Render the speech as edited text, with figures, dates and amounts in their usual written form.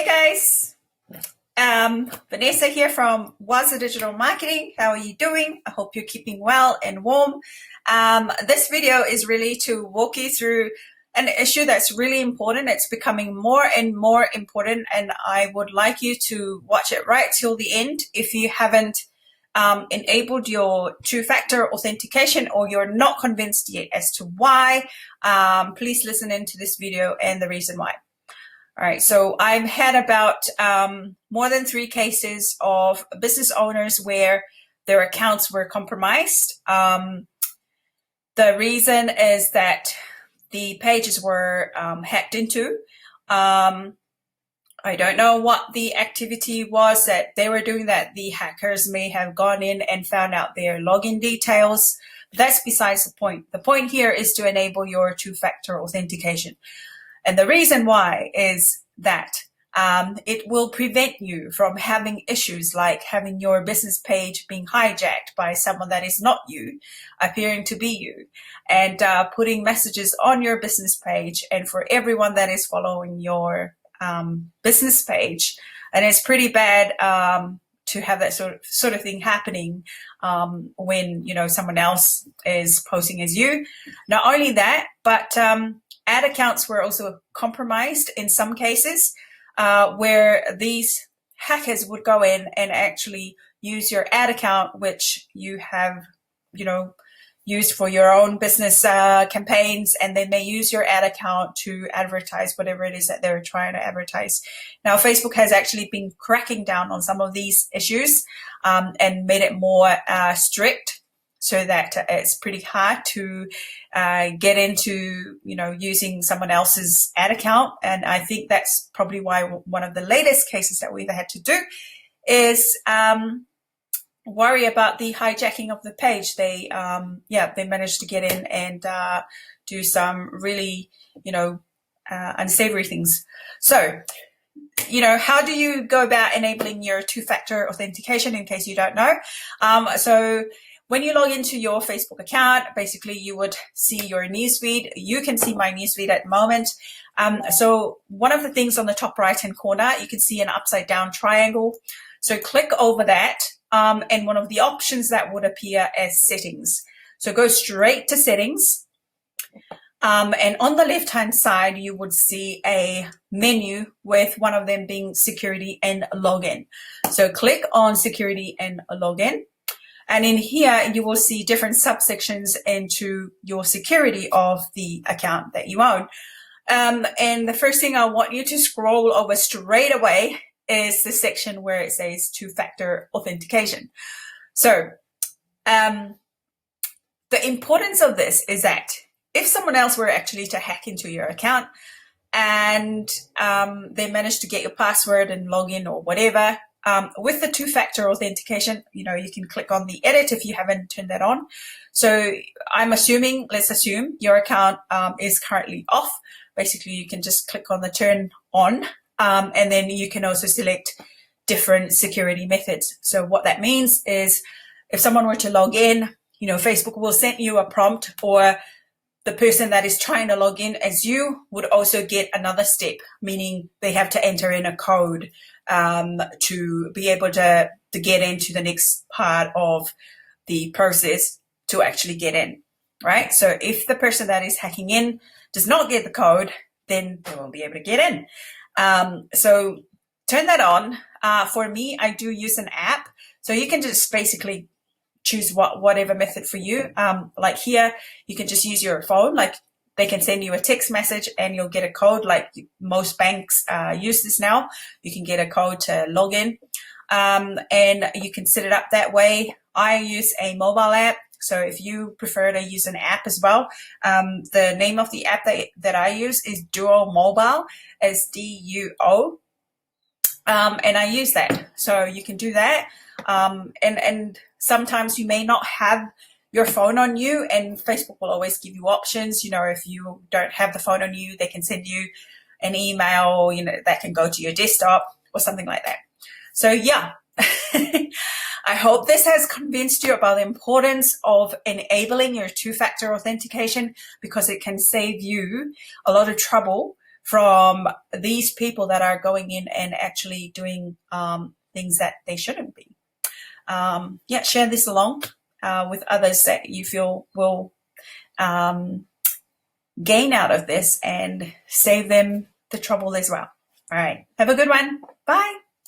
Hey guys, Vanessa here from Waza Digital Marketing. How are you doing? I hope you're keeping well and warm. This video is really to walk you through an issue that's really important. It's becoming more and more important, and I would like you to watch it right till the end. If you haven't enabled your two-factor authentication or you're not convinced yet as to why, please listen into this video and the reason why. All right, so I've had about more than 3 cases of business owners where their accounts were compromised. The reason is that the pages were hacked into. I don't know what the activity was that they were doing, that the hackers may have gone in and found out their login details. But that's besides the point. The point here is to enable your two-factor authentication. And the reason why is that it will prevent you from having issues like having your business page being hijacked by someone that is not you, appearing to be you, and putting messages on your business page and for everyone that is following your business page. And it's pretty bad to have that sort of thing happening when someone else is posting as you. Not only that, but ad accounts were also compromised in some cases, where these hackers would go in and actually use your ad account, which you have, used for your own business campaigns, and they may use your ad account to advertise whatever it is that they're trying to advertise. Now, Facebook has actually been cracking down on some of these issues and made it more strict, so that it's pretty hard to get into, using someone else's ad account. And I think that's probably why one of the latest cases that we've had to do is worry about the hijacking of the page. They managed to get in and do some really, unsavory things. So, how do you go about enabling your two-factor authentication, in case you don't know? So when you log into your Facebook account, basically you would see your newsfeed. You can see my newsfeed at the moment. So one of the things on the top right-hand corner, you can see an upside down triangle. So click over that, and one of the options that would appear as settings. So go straight to settings. And on the left-hand side, you would see a menu with one of them being security and login. So click on security and login. And in here, you will see different subsections into your security of the account that you own. And the first thing I want you to scroll over straight away is the section where it says two-factor authentication. So the importance of this is that if someone else were actually to hack into your account and they managed to get your password and log in or whatever, with the two-factor authentication, you can click on the edit if you haven't turned that on. So let's assume your account is currently off. Basically, you can just click on the turn on, and then you can also select different security methods. So what that means is if someone were to log in, Facebook will send you a prompt, or the person that is trying to log in as you would also get another step, meaning they have to enter in a code to be able to get into the next part of the process to actually get in, right? So if the person that is hacking in does not get the code, then they won't be able to get in. So turn that on. For me, I do use an app. So you can just basically choose whatever method for you. Like here, you can just use your phone. Like they can send you a text message and you'll get a code. Like most banks use this now. You can get a code to log in, and you can set it up that way. I use a mobile app. So if you prefer to use an app as well, the name of the app that I use is Duo Mobile. It's DUO. And I use that. So you can do that. And sometimes you may not have your phone on you, and Facebook will always give you options. If you don't have the phone on you, they can send you an email, that can go to your desktop or something like that. So yeah, I hope this has convinced you about the importance of enabling your two-factor authentication, because it can save you a lot of trouble from these people that are going in and actually doing things that they shouldn't be. Yeah, share this along with others that you feel will gain out of this and save them the trouble as well. All right. Have a good one. Bye.